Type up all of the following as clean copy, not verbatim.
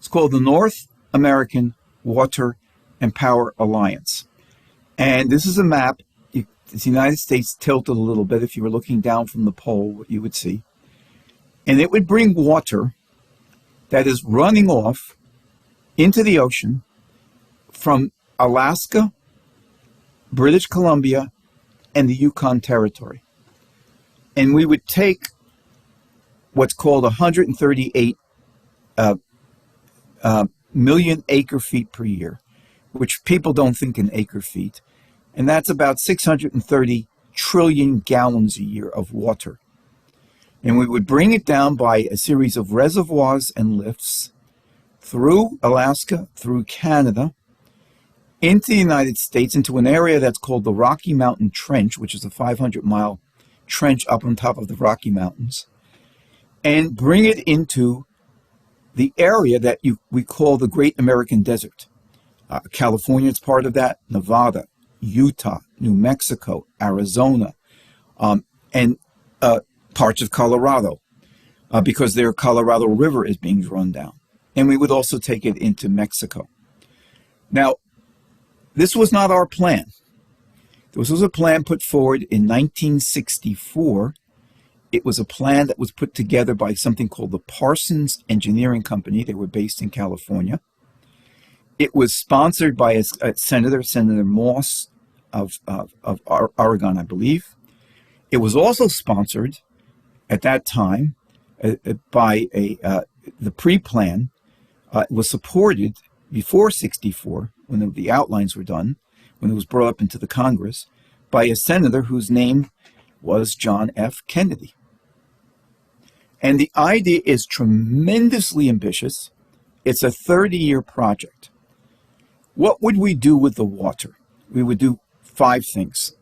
It's called the North American Water and Power Alliance. And this is a map. It's the United States tilted a little bit. If you were looking down from the pole, what you would see. And it would bring water that is running off into the ocean from Alaska, British Columbia, and the Yukon Territory. And we would take what's called 138 million acre feet per year, which people don't think in acre feet. And that's about 630 trillion gallons a year of water. And we would bring it down by a series of reservoirs and lifts through Alaska, through Canada, into the United States, into an area that's called the Rocky Mountain Trench, which is a 500-mile trench up on top of the Rocky Mountains, and bring it into the area that we call the Great American Desert. California is part of that, Nevada, Utah, New Mexico, Arizona, and parts of Colorado, because their Colorado River is being drawn down. And we would also take it into Mexico. Now, this was not our plan. This was a plan put forward in 1964. It was a plan that was put together by something called the Parsons Engineering Company. They were based in California. It was sponsored by a senator, Senator Moss of Oregon, I believe. It was also sponsored at that time by the pre-plan. It was supported before 64, when the outlines were done, when it was brought up into the Congress, by a senator whose name was John F. Kennedy. And the idea is tremendously ambitious. It's a 30-year project. What would we do with the water? We would do 5 things.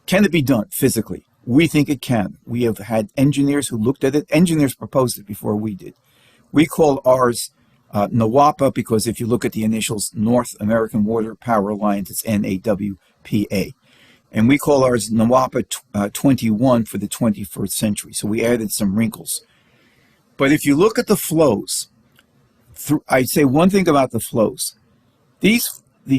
Can it be done physically? We think it can. We have had engineers who looked at it. Engineers proposed it before we did. We call ours NAWAPA, because if you look at the initials, North American Water Power Alliance, it's NAWPA. And we call ours NAWAPA 21 for the 21st century. So we added some wrinkles. But if you look at the flows, I'd say one thing about the flows. The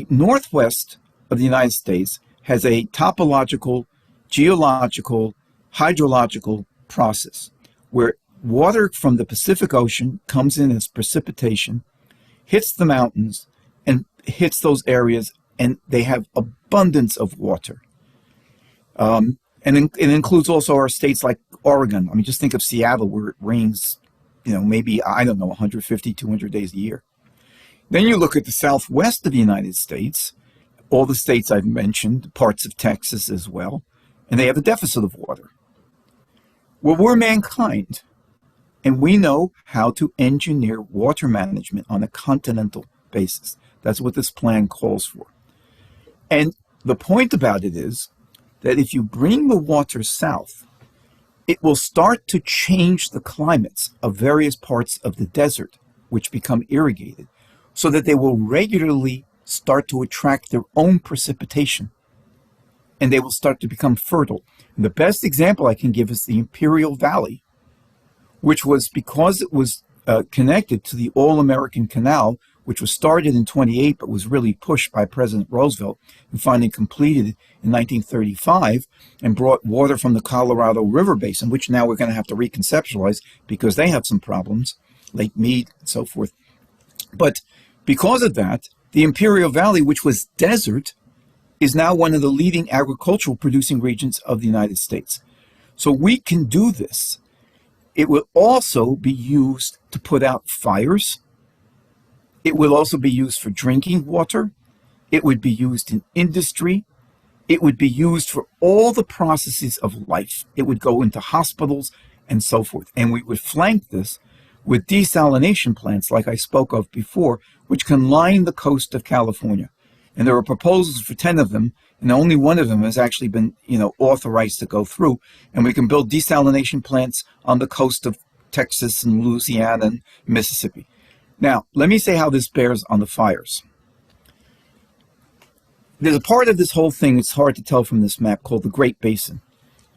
northwest of the United States has a topological, geological, hydrological process where water from the Pacific Ocean comes in as precipitation, hits the mountains, and hits those areas, and they have abundance of water. And it includes also our states like Oregon. I mean, just think of Seattle, where it rains, maybe, 150, 200 days a year. Then you look at the southwest of the United States, all the states I've mentioned, parts of Texas as well, and they have a deficit of water. Well, we're mankind, and we know how to engineer water management on a continental basis. That's what this plan calls for. And the point about it is that if you bring the water south, it will start to change the climates of various parts of the desert, which become irrigated, so that they will regularly start to attract their own precipitation, and they will start to become fertile. And the best example I can give is the Imperial Valley, which was because it was connected to the All-American Canal, which was started in 28, but was really pushed by President Roosevelt and finally completed in 1935 and brought water from the Colorado River Basin, which now we're going to have to reconceptualize because they have some problems, Lake Mead and so forth. But because of that, the Imperial Valley, which was desert, is now one of the leading agricultural producing regions of the United States. So we can do this. It will also be used to put out fires. It will also be used for drinking water. It would be used in industry. It would be used for all the processes of life. It would go into hospitals and so forth. And we would flank this with desalination plants, like I spoke of before, which can line the coast of California. And there are proposals for 10 of them, and only one of them has actually been, authorized to go through. And we can build desalination plants on the coast of Texas and Louisiana and Mississippi. Now, let me say how this bears on the fires. There's a part of this whole thing, it's hard to tell from this map, called the Great Basin.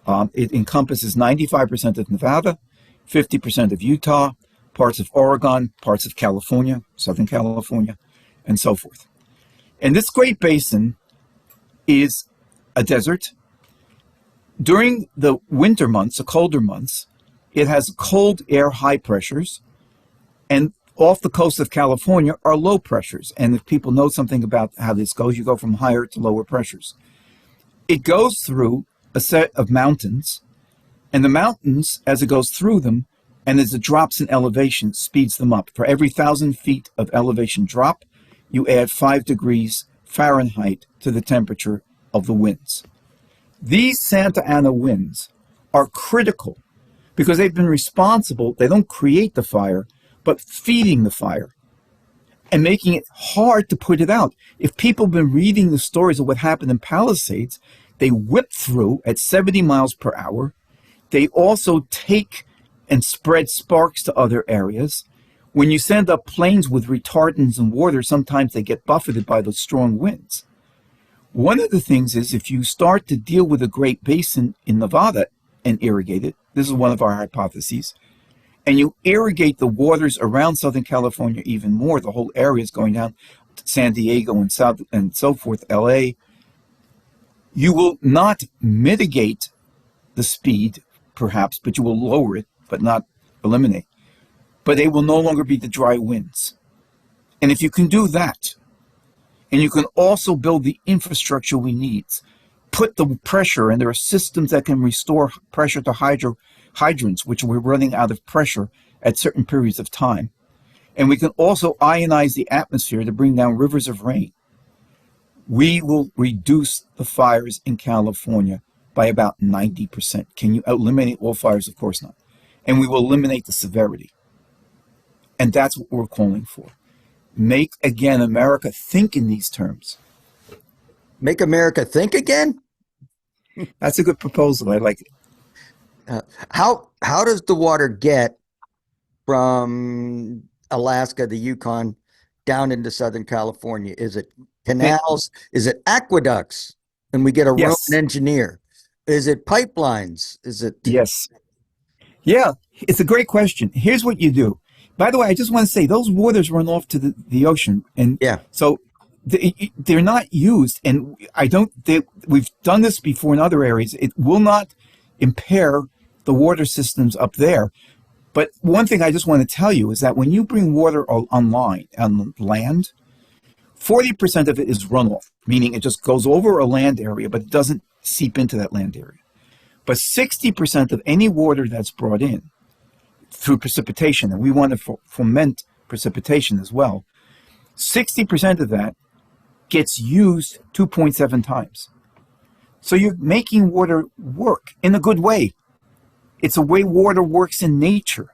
It encompasses 95% of Nevada, 50% of Utah, parts of Oregon, parts of California, Southern California, and so forth. And this Great Basin is a desert. During the winter months, the colder months, it has cold air high pressures, and off the coast of California are low pressures. And if people know something about how this goes, you go from higher to lower pressures. It goes through a set of mountains, and the mountains, as it goes through them, and as it drops in elevation, speeds them up. For every 1,000 feet of elevation drop, you add 5 degrees Fahrenheit to the temperature of the winds. These Santa Ana winds are critical because they've been responsible. They don't create the fire, but feeding the fire and making it hard to put it out. If people have been reading the stories of what happened in Palisades, they whip through at 70 miles per hour. They also take and spread sparks to other areas. When you send up planes with retardants and water, sometimes they get buffeted by those strong winds. One of the things is if you start to deal with a Great Basin in Nevada and irrigate it, this is one of our hypotheses, and you irrigate the waters around Southern California even more, the whole area is going down to San Diego and South and so forth, LA, you will not mitigate the speed, perhaps, but you will lower it, but not eliminate. But they will no longer be the dry winds. And if you can do that, and you can also build the infrastructure we need, put the pressure, and there are systems that can restore pressure to hydrants, which we're running out of pressure at certain periods of time. And we can also ionize the atmosphere to bring down rivers of rain. We will reduce the fires in California by about 90%. Can you eliminate all fires? Of course not. And we will eliminate the severity. And that's what we're calling for. Make, again, America think in these terms. Make America think again? That's a good proposal. I like it. How does the water get from Alaska, the Yukon, down into Southern California? Is it canals? Is it aqueducts? And we get a Roman engineer. Is it pipelines? Is it? Yes. Yeah, it's a great question. Here's what you do. By the way, I just want to say those waters run off to the ocean, and so they're not used. And we've done this before in other areas. It will not impair the water systems up there. But one thing I just want to tell you is that when you bring water online on land, 40% of it is runoff, meaning it just goes over a land area, but it doesn't seep into that land area. But 60% of any water that's brought in through precipitation, and we want to foment precipitation as well, 60% of that gets used 2.7 times. So you're making water work in a good way. It's a way water works in nature.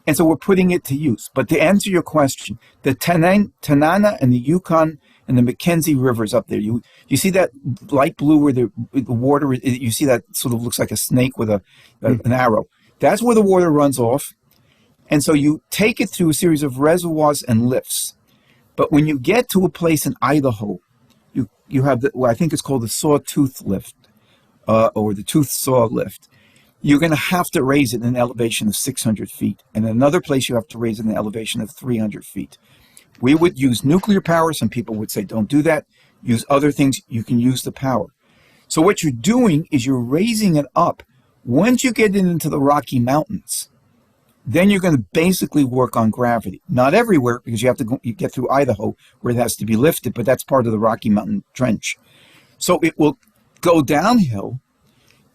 And so we're putting it to use. But to answer your question, the Tanana and the Yukon and the Mackenzie rivers up there, you see that light blue where the water, you see that sort of looks like a snake with an arrow. That's where the water runs off. And so you take it through a series of reservoirs and lifts. But when you get to a place in Idaho, you have what I think it's called the Sawtooth Lift, or the Tooth Saw Lift. You're going to have to raise it in an elevation of 600 feet. And in another place, you have to raise it in an elevation of 300 feet. We would use nuclear power. Some people would say, don't do that. Use other things. You can use the power. So what you're doing is you're raising it up. Once you get into the Rocky Mountains, then you're going to basically work on gravity. Not everywhere, because you get through Idaho where it has to be lifted, but that's part of the Rocky Mountain Trench. So it will go downhill.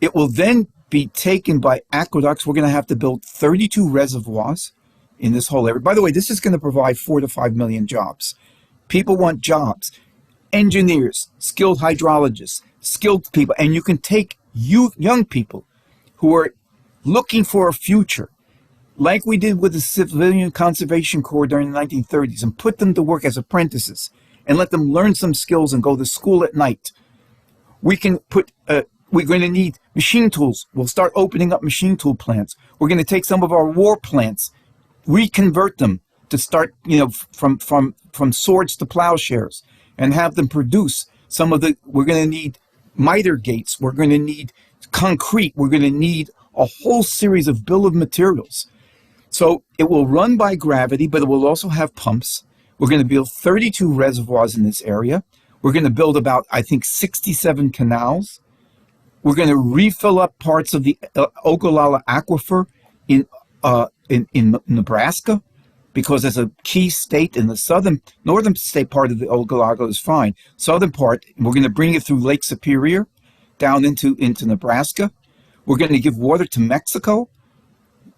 It will then be taken by aqueducts. We're going to have to build 32 reservoirs in this whole area. By the way, this is going to provide 4 to 5 million jobs. People want jobs. Engineers, skilled hydrologists, skilled people. And you can take young people who are looking for a future, like we did with the Civilian Conservation Corps during the 1930s, and put them to work as apprentices and let them learn some skills and go to school at night. We can we're going to need machine tools. We'll start opening up machine tool plants. We're going to take some of our war plants, reconvert them to start, from swords to plowshares, and have them produce we're going to need miter gates. We're going to need concrete. We're going to need a whole series of bill of materials. So it will run by gravity, but it will also have pumps. We're going to build 32 reservoirs in this area. We're going to build about, I think, 67 canals. We're going to refill up parts of the Ogallala Aquifer in Nebraska, because as a key state in the northern state part of the Ogallala is fine. Southern part, we're going to bring it through Lake Superior down into Nebraska. We're going to give water to Mexico.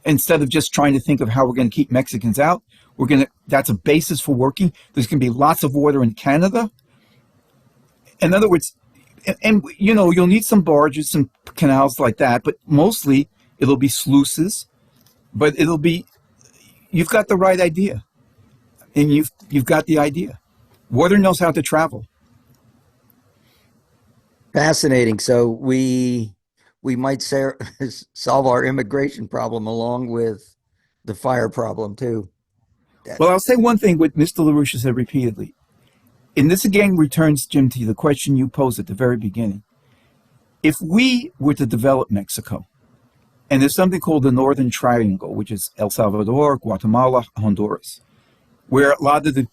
Instead of just trying to think of how we're going to keep Mexicans out, that's a basis for working. There's going to be lots of water in Canada. In other words, and you'll need some barges, some canals like that, but mostly it'll be sluices. But you've got the right idea, and you've got the idea. Water knows how to travel. Fascinating. So we might solve our immigration problem along with the fire problem too. Well, I'll say one thing what Mr. LaRouche said repeatedly. And this again returns, Jim, to the question you posed at the very beginning. If we were to develop Mexico, and there's something called the Northern Triangle, which is El Salvador, Guatemala, Honduras, where a lot of the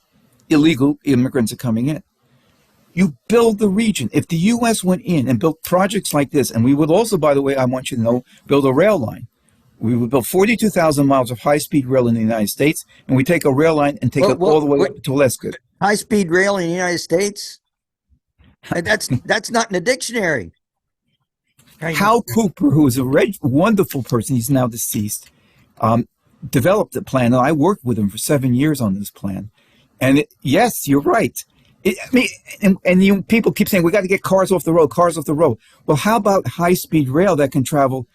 illegal immigrants are coming in. You build the region. If the U.S. went in and built projects like this, and we would also, by the way, I want you to know, build a rail line. We would build 42,000 miles of high-speed rail in the United States, and we take a rail line and take it all the way up to Alaska. High-speed rail in the United States? That's not in the dictionary. Hal Cooper, who is a wonderful person, he's now deceased, developed the plan, and I worked with him for 7 years on this plan. And yes, you're right. People keep saying, we got to get cars off the road. Well, how about high-speed rail that can travel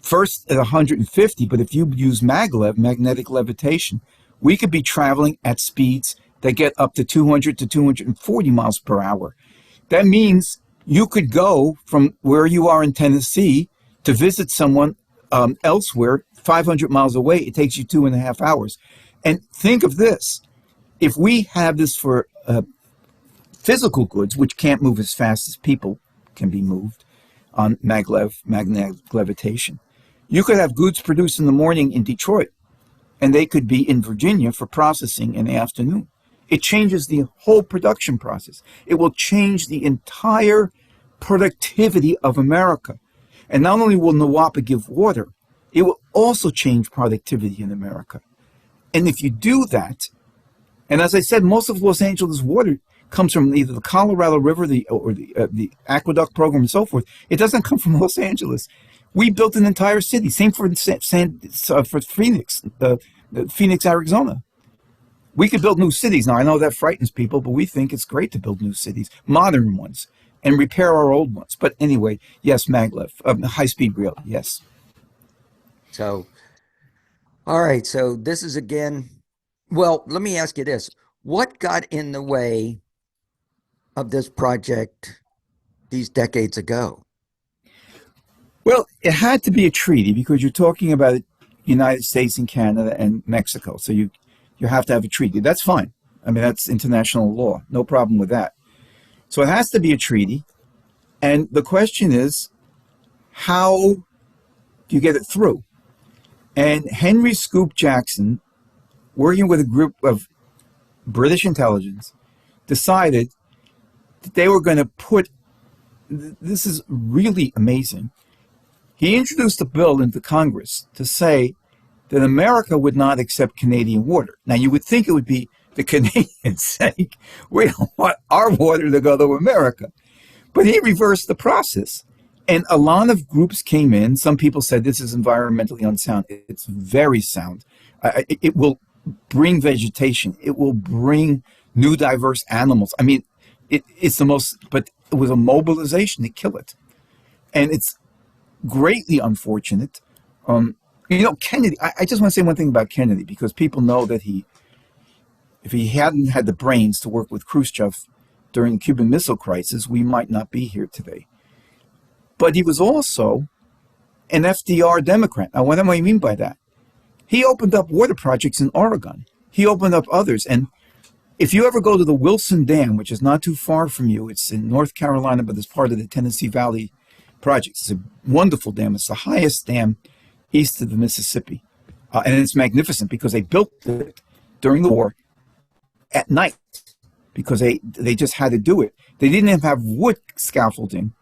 first at 150, but if you use maglev, magnetic levitation, we could be traveling at speeds that get up to 200 to 240 miles per hour. That means you could go from where you are in Tennessee to visit someone elsewhere 500 miles away. It takes you 2.5 hours. And think of this. If we have this for physical goods, which can't move as fast as people can be moved on magnetic levitation, you could have goods produced in the morning in Detroit, and they could be in Virginia for processing in the afternoon. It changes the whole production process. It will change the entire productivity of America. And not only will Nawapa give water, it will also change productivity in America. And if you do that, and as I said, most of Los Angeles' water comes from either the Colorado River or the aqueduct program and so forth. It doesn't come from Los Angeles. We built an entire city. Same for Phoenix, Phoenix, Arizona. We could build new cities. Now, I know that frightens people, but we think it's great to build new cities, modern ones, and repair our old ones. But anyway, yes, maglev, high-speed rail, yes. So, all right. So this is again, well, let me ask you this. What got in the way of this project these decades ago? Well, it had to be a treaty because you're talking about the United States and Canada and Mexico. So you have to have a treaty. That's fine. I mean, that's international law. No problem with that. So it has to be a treaty. And the question is, how do you get it through? And Henry Scoop Jackson, working with a group of British intelligence, decided that they were going to put, this is really amazing. He introduced a bill into Congress to say that America would not accept Canadian water. Now, you would think it would be the Canadians saying, we don't want our water to go to America. But he reversed the process. And a lot of groups came in. Some people said this is environmentally unsound. It's very sound. It will bring vegetation. It will bring new diverse animals. I mean, it's the most, but it was a mobilization to kill it. And it's greatly unfortunate. Kennedy, I just want to say one thing about Kennedy, because people know that if he hadn't had the brains to work with Khrushchev during the Cuban Missile Crisis, we might not be here today. But he was also an FDR Democrat. Now, what do I mean by that? He opened up water projects in Oregon. He opened up others. And if you ever go to the Wilson Dam, which is not too far from you, it's in North Carolina, but it's part of the Tennessee Valley project. It's a wonderful dam. It's the highest dam east of the Mississippi. And it's magnificent because they built it during the war at night because they just had to do it. They didn't even have wood scaffolding.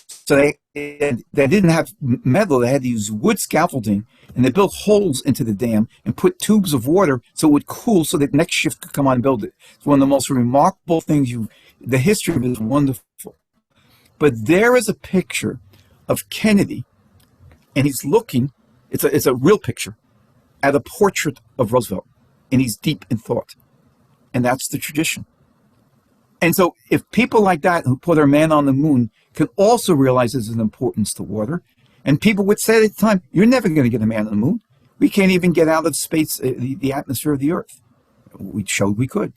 So they didn't have metal. They had to use wood scaffolding, and they built holes into the dam and put tubes of water so it would cool so that next shift could come on and build it. It's one of the most remarkable things the history of it is wonderful. But there is a picture of Kennedy, and he's looking, it's a real picture, at a portrait of Roosevelt, and he's deep in thought. And that's the tradition. And so if people like that who put our man on the moon can also realize there's an importance to water, and people would say at the time, you're never going to get a man on the moon. We can't even get out of space, the atmosphere of the Earth. We showed we could.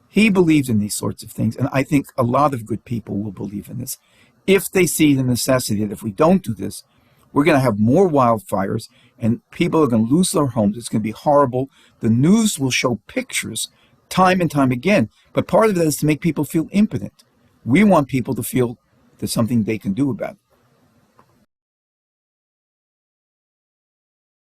He believed in these sorts of things, and I think a lot of good people will believe in this. If they see the necessity that if we don't do this, we're going to have more wildfires, and people are going to lose their homes. It's going to be horrible. The news will show pictures time and time again. But part of that is to make people feel impotent. We want people to feel there's something they can do about it.